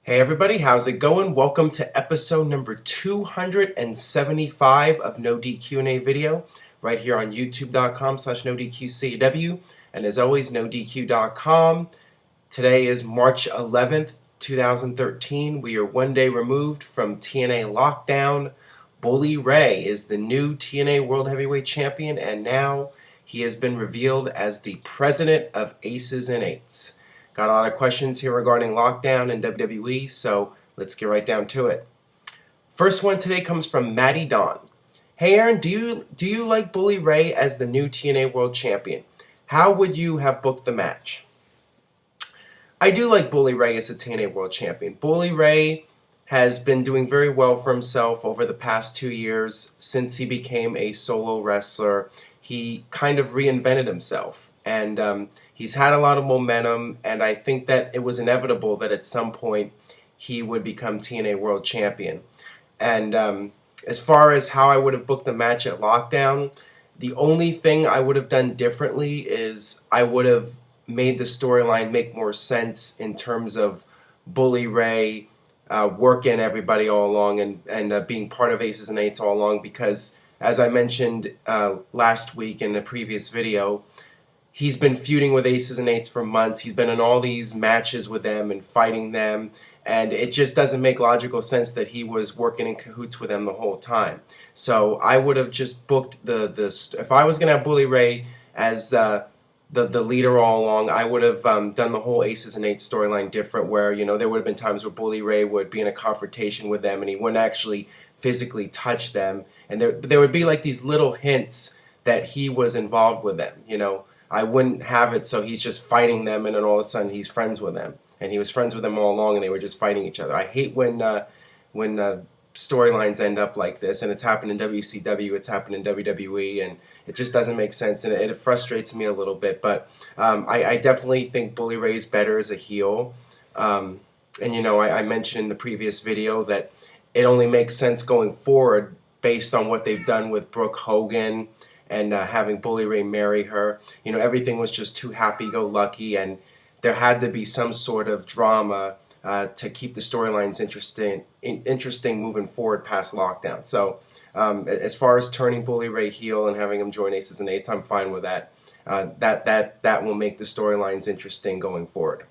Hey everybody, how's it going? Welcome to episode number 275 of NoDQ&A video, right here on youtube.com/NoDQCW, and as always, NoDQ.com. Today is March 11th, 2013. We are one day removed from TNA lockdown. Bully Ray is the new TNA World Heavyweight Champion, and now he has been revealed as the president of Aces and Eights. Got a lot of questions here regarding lockdown and WWE, so let's get right down to it. First one today comes from Matty Dawn. Hey Aaron, do you like Bully Ray as the new TNA World Champion? How would you have booked the match? I do like Bully Ray as the TNA World Champion. Bully Ray has been doing very well for himself over the past 2 years since he became a solo wrestler. He kind of reinvented himself, and he's had a lot of momentum, and I think that it was inevitable that at some point he would become TNA World Champion. And as far as how I would have booked the match at Lockdown, the only thing I would have done differently is I would have made the storyline make more sense in terms of Bully Ray working everybody all along and being part of Aces and Eights all along, because as I mentioned last week in a previous video, he's been feuding with Aces and Eights for months. He's been in all these matches with them and fighting them, and it just doesn't make logical sense that he was working in cahoots with them the whole time. So I would have just booked if I was going to have Bully Ray as the leader all along, I would have done the whole Aces and Eights storyline different, where, you know, there would have been times where Bully Ray would be in a confrontation with them and he wouldn't actually physically touch them, and there would be like these little hints that he was involved with them, you know. I wouldn't have it so he's just fighting them and then all of a sudden he's friends with them. And he was friends with them all along and they were just fighting each other. I hate when storylines end up like this, and it's happened in WCW, it's happened in WWE, and it just doesn't make sense, and it frustrates me a little bit. But I definitely think Bully Ray's better as a heel. And you know, I mentioned in the previous video that it only makes sense going forward based on what they've done with Brooke Hogan and having Bully Ray marry her. You know, everything was just too happy-go-lucky, and there had to be some sort of drama to keep the storylines interesting moving forward past Lockdown. So as far as turning Bully Ray heel and having him join Aces and Eights, I'm fine with that. That will make the storylines interesting going forward.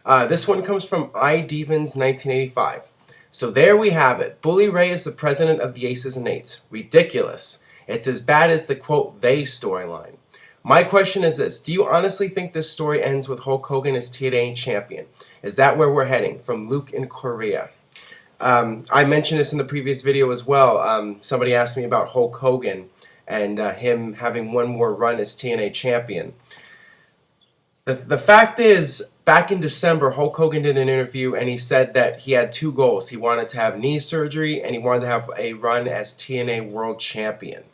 This one comes from iDevons1985. So there we have it. Bully Ray is the president of the Aces and Eights. Ridiculous. It's as bad as the quote "they" storyline. My question is this: do you honestly think this story ends with Hulk Hogan as TNA champion? Is that where we're heading? From Luke in Korea. I mentioned this in the previous video as well. Somebody asked me about Hulk Hogan and him having one more run as TNA champion. The fact is, back in December, Hulk Hogan did an interview and he said that he had two goals. He wanted to have knee surgery and he wanted to have a run as TNA World Champion.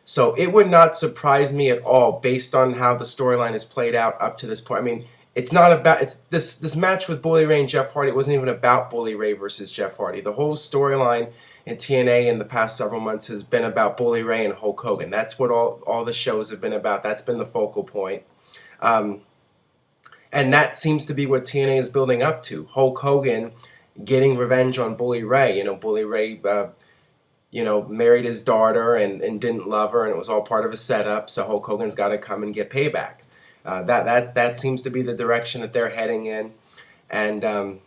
So it would not surprise me at all, based on how the storyline is played out up to this point. I mean, it's not about this match with Bully Ray and Jeff Hardy. It wasn't even about Bully Ray versus Jeff Hardy. The whole storyline in TNA in the past several months has been about Bully Ray and Hulk Hogan. That's what all the shows have been about. That's been the focal point. And that seems to be what TNA is building up to. Hulk Hogan getting revenge on Bully Ray. You know, Bully Ray married his daughter and didn't love her, and it was all part of a setup, so Hulk Hogan's got to come and get payback. That seems to be the direction that they're heading in. And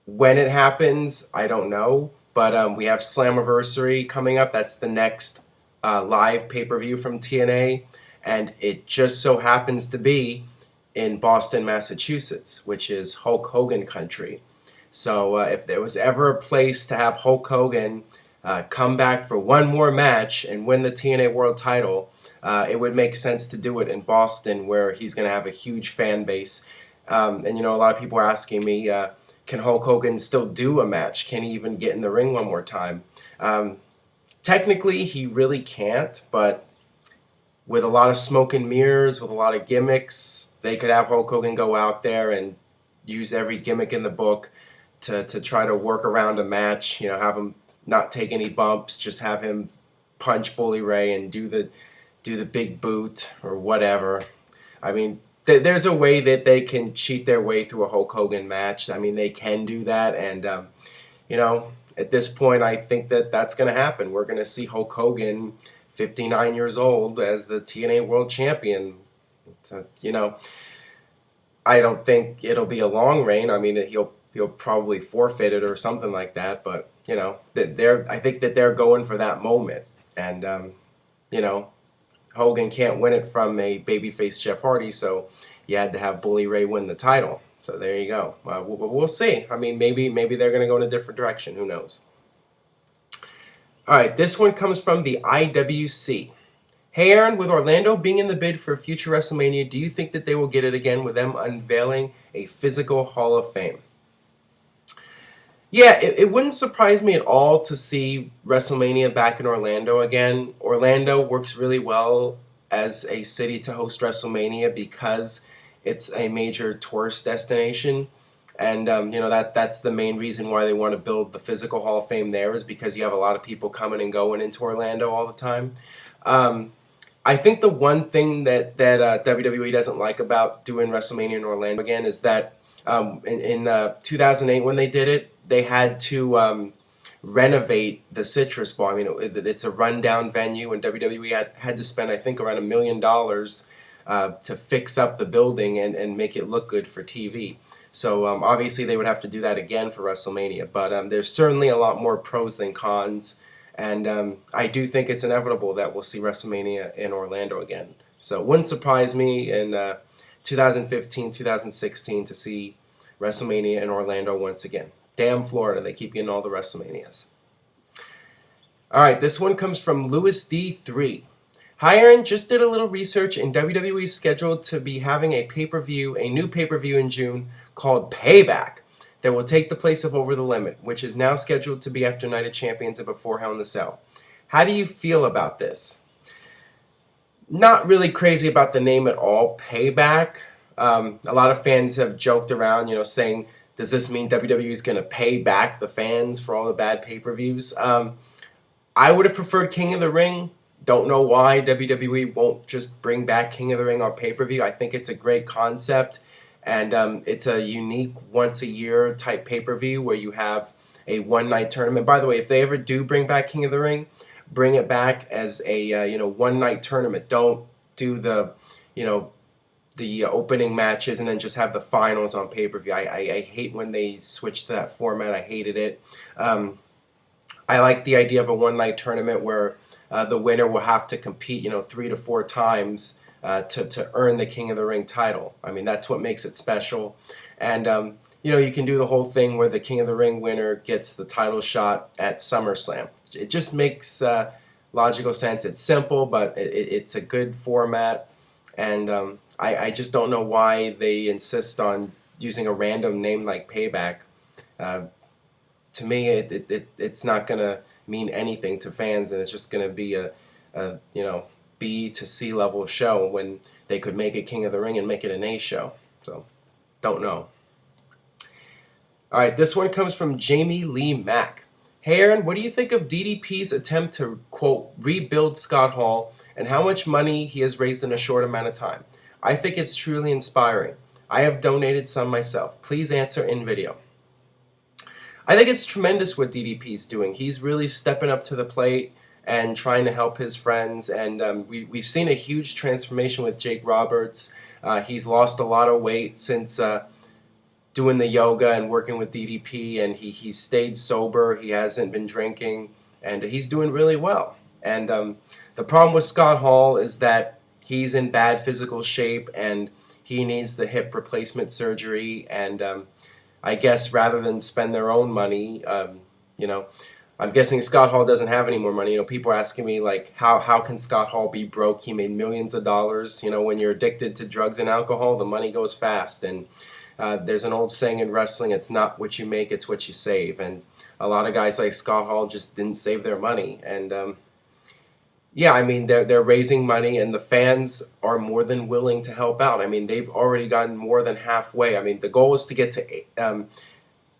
when it happens, I don't know, but we have Slammiversary coming up. That's the next live pay-per-view from TNA, and it just so happens to be in Boston, Massachusetts, which is Hulk Hogan country. So if there was ever a place to have Hulk Hogan come back for one more match and win the TNA World title, it would make sense to do it in Boston, where he's going to have a huge fan base. And you know, a lot of people are asking me, can Hulk Hogan still do a match? Can he even get in the ring one more time? Technically, he really can't, but with a lot of smoke and mirrors, with a lot of gimmicks, they could have Hulk Hogan go out there and use every gimmick in the book to try to work around a match. You know, have him not take any bumps, just have him punch Bully Ray and do the big boot or whatever. I mean, there's a way that they can cheat their way through a Hulk Hogan match. I mean, they can do that, and you know, at this point, I think that that's going to happen. We're going to see Hulk Hogan, 59 years old, as the TNA World Champion. So, you know, I don't think it'll be a long reign. I mean, he'll probably forfeit it or something like that. But you know, I think that they're going for that moment, and you know, Hogan can't win it from a babyface Jeff Hardy, so you had to have Bully Ray win the title. So there you go. We'll see. I mean, maybe they're going to go in a different direction. Who knows? All right, this one comes from the IWC. Hey, Aaron, with Orlando being in the bid for future WrestleMania, do you think that they will get it again with them unveiling a physical Hall of Fame? Yeah, it wouldn't surprise me at all to see WrestleMania back in Orlando again. Orlando works really well as a city to host WrestleMania because it's a major tourist destination. And, you know, that's the main reason why they want to build the physical Hall of Fame there, is because you have a lot of people coming and going into Orlando all the time. I think the one thing that WWE doesn't like about doing WrestleMania in Orlando again is that in 2008 when they did it, they had to renovate the Citrus Bowl. I mean, it's a rundown venue, and WWE had to spend, I think, around $1 million to fix up the building and make it look good for TV. So obviously they would have to do that again for WrestleMania. But there's certainly a lot more pros than cons. And I do think it's inevitable that we'll see WrestleMania in Orlando again. So it wouldn't surprise me in 2015, 2016 to see WrestleMania in Orlando once again. Damn Florida, they keep getting all the WrestleManias. All right, this one comes from Louis D3. Hi, Aaron. Just did a little research, and WWE is scheduled to be having a new pay-per-view in June called Payback that will take the place of Over the Limit, which is now scheduled to be after Night of Champions and before Hell in the Cell. How do you feel about this? Not really crazy about the name at all, Payback. A lot of fans have joked around, you know, saying, does this mean WWE is going to pay back the fans for all the bad pay-per-views? I would have preferred King of the Ring. Don't know why WWE won't just bring back King of the Ring on pay-per-view. I think it's a great concept, and it's a unique once-a-year type pay-per-view where you have a one-night tournament. By the way, if they ever do bring back King of the Ring, bring it back as a one-night tournament. Don't do the opening matches and then just have the finals on pay-per-view. I hate when they switch to that format. I hated it. I like the idea of a one-night tournament where the winner will have to compete, 3 to 4 times to earn the King of the Ring title. I mean, that's what makes it special. And, you can do the whole thing where the King of the Ring winner gets the title shot at SummerSlam. It just makes logical sense. It's simple, but it's a good format. And I just don't know why they insist on using a random name like Payback. To me, it's not going to mean anything to fans, and it's just going to be a B to C level show when they could make it King of the Ring and make it an A show. So, don't know. All right, this one comes from Jamie Lee Mack. Hey Aaron, what do you think of DDP's attempt to, quote, rebuild Scott Hall and how much money he has raised in a short amount of time? I think it's truly inspiring. I have donated some myself. Please answer in video. I think it's tremendous what DDP's doing. He's really stepping up to the plate and trying to help his friends. And we've seen a huge transformation with Jake Roberts. He's lost a lot of weight since doing the yoga and working with DDP. And he's stayed sober. He hasn't been drinking. And he's doing really well. And the problem with Scott Hall is that he's in bad physical shape and he needs the hip replacement surgery. And I guess rather than spend their own money, I'm guessing Scott Hall doesn't have any more money. People are asking me, like, how can Scott Hall be broke? He made millions of dollars. When you're addicted to drugs and alcohol, the money goes fast. And there's an old saying in wrestling, it's not what you make, it's what you save. And a lot of guys like Scott Hall just didn't save their money. And they're raising money, and the fans are more than willing to help out. I mean, they've already gotten more than halfway. I mean, the goal is to get to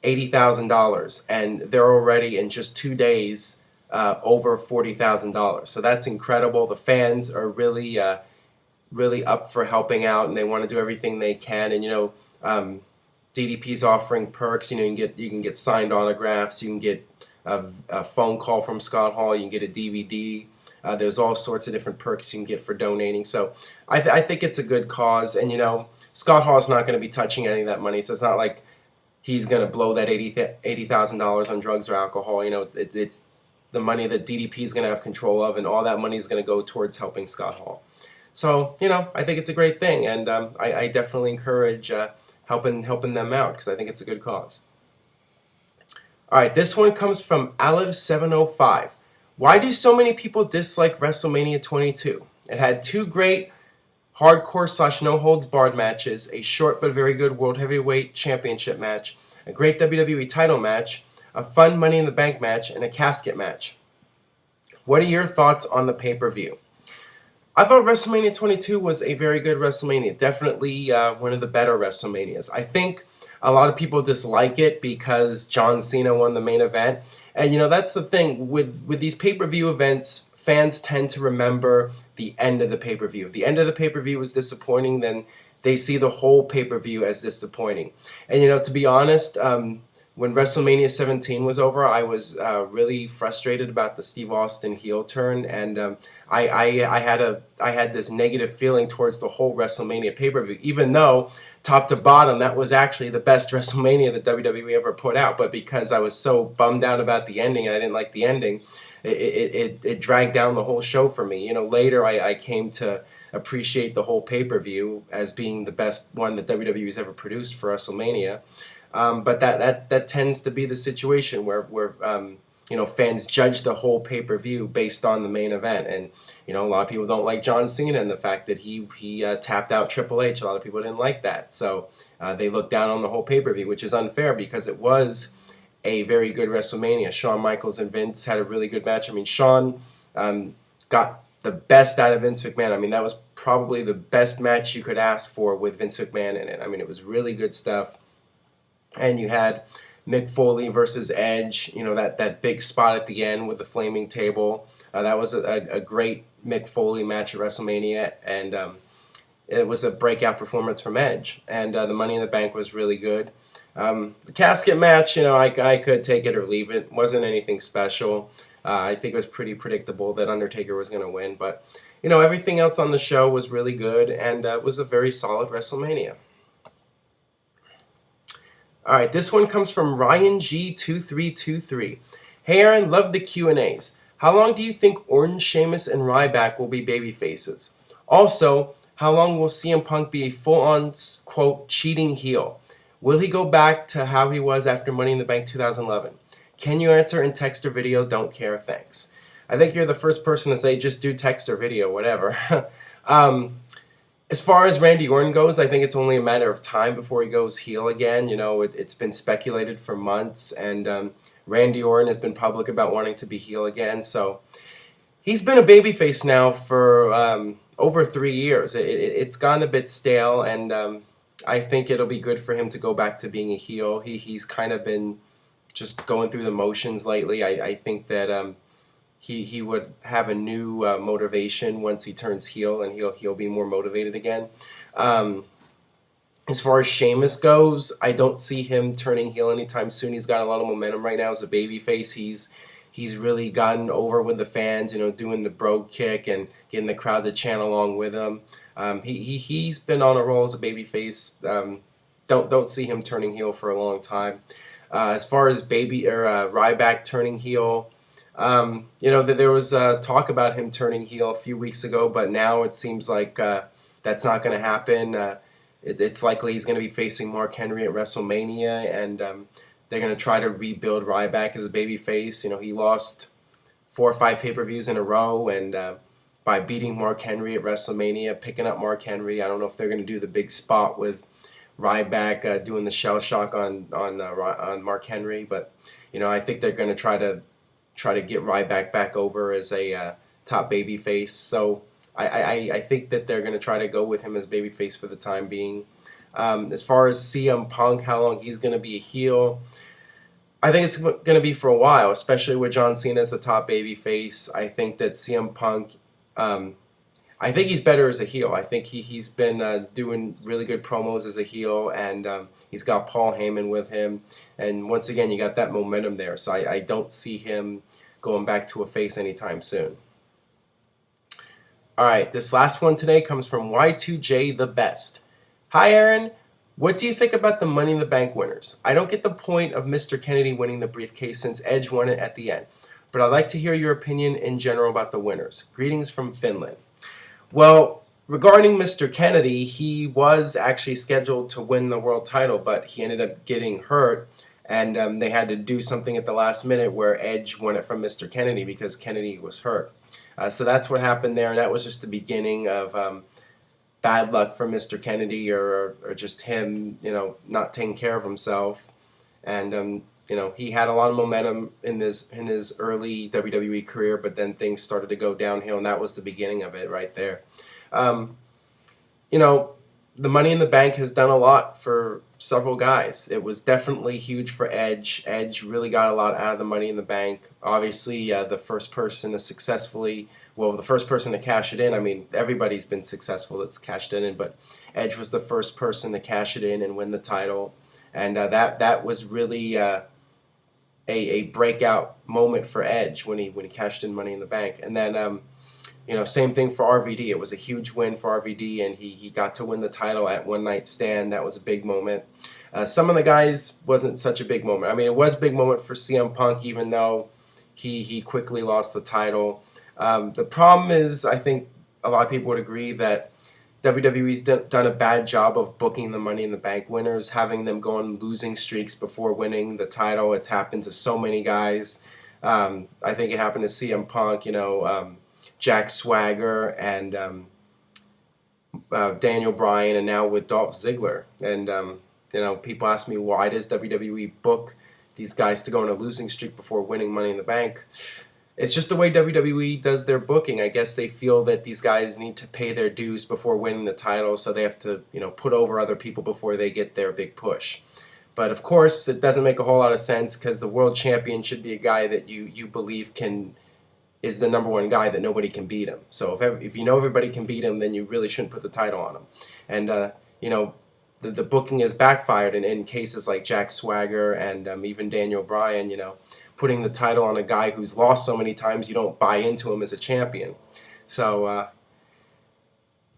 $80,000, and they're already in just 2 days over $40,000. So that's incredible. The fans are really really up for helping out, and they want to do everything they can. And DDP's offering perks. You can get signed autographs. You can get a phone call from Scott Hall. You can get a DVD. There's all sorts of different perks you can get for donating. So I think it's a good cause. And Scott Hall's not going to be touching any of that money, so it's not like he's going to blow that $80,000 on drugs or alcohol. It's the money that DDP is going to have control of, and all that money is going to go towards helping Scott Hall. So I think it's a great thing, and I definitely encourage helping them out, because I think it's a good cause. All right, this one comes from Aliv705. Why do so many people dislike WrestleMania 22? It had 2 great hardcore / no holds barred matches, a short but very good World Heavyweight Championship match, a great WWE title match, a fun Money in the Bank match, and a casket match. What are your thoughts on the pay-per-view? I thought WrestleMania 22 was a very good WrestleMania. Definitely one of the better WrestleManias. I think a lot of people dislike it because John Cena won the main event. And that's the thing. With these pay-per-view events, fans tend to remember the end of the pay-per-view. If the end of the pay-per-view was disappointing, then they see the whole pay-per-view as disappointing. And to be honest, when WrestleMania 17 was over, I was really frustrated about the Steve Austin heel turn, and I had this negative feeling towards the whole WrestleMania pay-per-view, even though top to bottom that was actually the best WrestleMania that WWE ever put out. But because I was so bummed out about the ending and I didn't like the ending, it dragged down the whole show for me. Later I came to appreciate the whole pay-per-view as being the best one that WWE's ever produced for WrestleMania. But that tends to be the situation where fans judge the whole pay-per-view based on the main event. And a lot of people don't like John Cena and the fact that he tapped out Triple H. A lot of people didn't like that, so they look down on the whole pay-per-view, which is unfair because it was a very good WrestleMania. Shawn Michaels and Vince had a really good match. I mean, Shawn got the best out of Vince McMahon. I mean, that was probably the best match you could ask for with Vince McMahon in it. I mean, it was really good stuff. And you had Mick Foley versus Edge, that big spot at the end with the flaming table. That was a great Mick Foley match at WrestleMania, and it was a breakout performance from Edge. And the Money in the Bank was really good. The casket match, I could take it or leave it. It wasn't anything special. I think it was pretty predictable that Undertaker was going to win. But, everything else on the show was really good, and it was a very solid WrestleMania. All right, this one comes from Ryan G2323. Hey Aaron, love the Q&As. How long do you think Orton, Sheamus, and Ryback will be baby faces? Also, how long will CM Punk be a full-on, quote, cheating heel? Will he go back to how he was after Money in the Bank 2011? Can you answer in text or video? Don't care, thanks. I think you're the first person to say just do text or video, whatever. As far as Randy Orton goes, I think it's only a matter of time before he goes heel again. It's been speculated for months, and Randy Orton has been public about wanting to be heel again. So he's been a babyface now for over 3 years. It's gotten a bit stale, and I think it'll be good for him to go back to being a heel. He's kind of been just going through the motions lately. I think that he would have a new motivation once he turns heel, and he'll be more motivated again. As far as Sheamus goes, I don't see him turning heel anytime soon. He's got a lot of momentum right now as a babyface. He's really gotten over with the fans, doing the bro kick and getting the crowd to chant along with him. He's been on a roll as a babyface. Don't see him turning heel for a long time. As far as Ryback turning heel, there was talk about him turning heel a few weeks ago, but now it seems like that's not going to happen. It's likely he's going to be facing Mark Henry at WrestleMania, and they're going to try to rebuild Ryback as a babyface. He lost 4 or 5 pay-per-views in a row, and by beating Mark Henry at WrestleMania, picking up Mark Henry, I don't know if they're going to do the big spot with Ryback doing the shell shock on Mark Henry, but I think they're going to try to get Ryback back over as a top babyface. So I think that they're going to try to go with him as babyface for the time being. As far as CM Punk, how long he's going to be a heel, I think it's going to be for a while, especially with John Cena as the top babyface. I think that CM Punk I think he's better as a heel. I think he's been doing really good promos as a heel, and he's got Paul Heyman with him. And once again, you got that momentum there. So I don't see him going back to a face anytime soon. All right, this last one today comes from Y2J the Best. Hi, Aaron. What do you think about the Money in the Bank winners? I don't get the point of Mr. Kennedy winning the briefcase since Edge won it at the end, but I'd like to hear your opinion in general about the winners. Greetings from Finland. Well, regarding Mr. Kennedy, he was actually scheduled to win the world title, but he ended up getting hurt, and they had to do something at the last minute where Edge won it from Mr. Kennedy because Kennedy was hurt. So that's what happened there, and that was just the beginning of bad luck for Mr. Kennedy, or just him, not taking care of himself. And he had a lot of momentum in his early WWE career, but then things started to go downhill, and that was the beginning of it right there. The Money in the Bank has done a lot for several guys. It was definitely huge for Edge. Edge really got a lot out of the Money in the Bank. Obviously, the first person to the first person to cash it in. I mean, everybody's been successful that's cashed it in, but Edge was the first person to cash it in and win the title. And that was really a breakout moment for Edge when he cashed in Money in the Bank. And then same thing for RVD. It was a huge win for RVD, and he got to win the title at One Night Stand. That was a big moment. Some of the guys wasn't such a big moment. I mean, it was a big moment for CM Punk, even though he quickly lost the title. The problem is, I think a lot of people would agree that WWE's done a bad job of booking the Money in the Bank winners, having them go on losing streaks before winning the title. It's happened to so many guys. I think it happened to CM Punk, Jack Swagger, and Daniel Bryan, and now with Dolph Ziggler. And people ask me, why does WWE book these guys to go on a losing streak before winning Money in the Bank? It's just the way WWE does their booking. I guess they feel that these guys need to pay their dues before winning the title, so they have to, put over other people before they get their big push. But of course, it doesn't make a whole lot of sense, because the world champion should be a guy that you believe is the number one guy, that nobody can beat him. So if you know everybody can beat him, then you really shouldn't put the title on him. And the booking has backfired in cases like Jack Swagger and even Daniel Bryan. Putting the title on a guy who's lost so many times, you don't buy into him as a champion. So,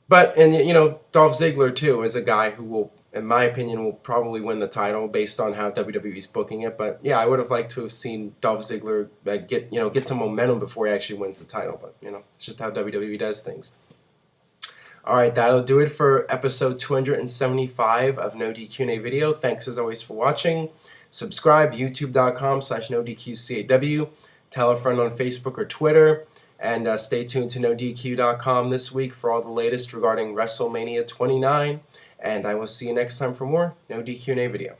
Dolph Ziggler too is a guy who will, in my opinion, will probably win the title based on how WWE's booking it. But yeah, I would have liked to have seen Dolph Ziggler get some momentum before he actually wins the title. But it's just how WWE does things. All right, that'll do it for episode 275 of NoDQ&A Video. Thanks as always for watching. Subscribe, youtube.com/NoDQ&AW. Tell a friend on Facebook or Twitter. And stay tuned to NoDQ.com this week for all the latest regarding WrestleMania 29. And I will see you next time for more NoDQ&A Video.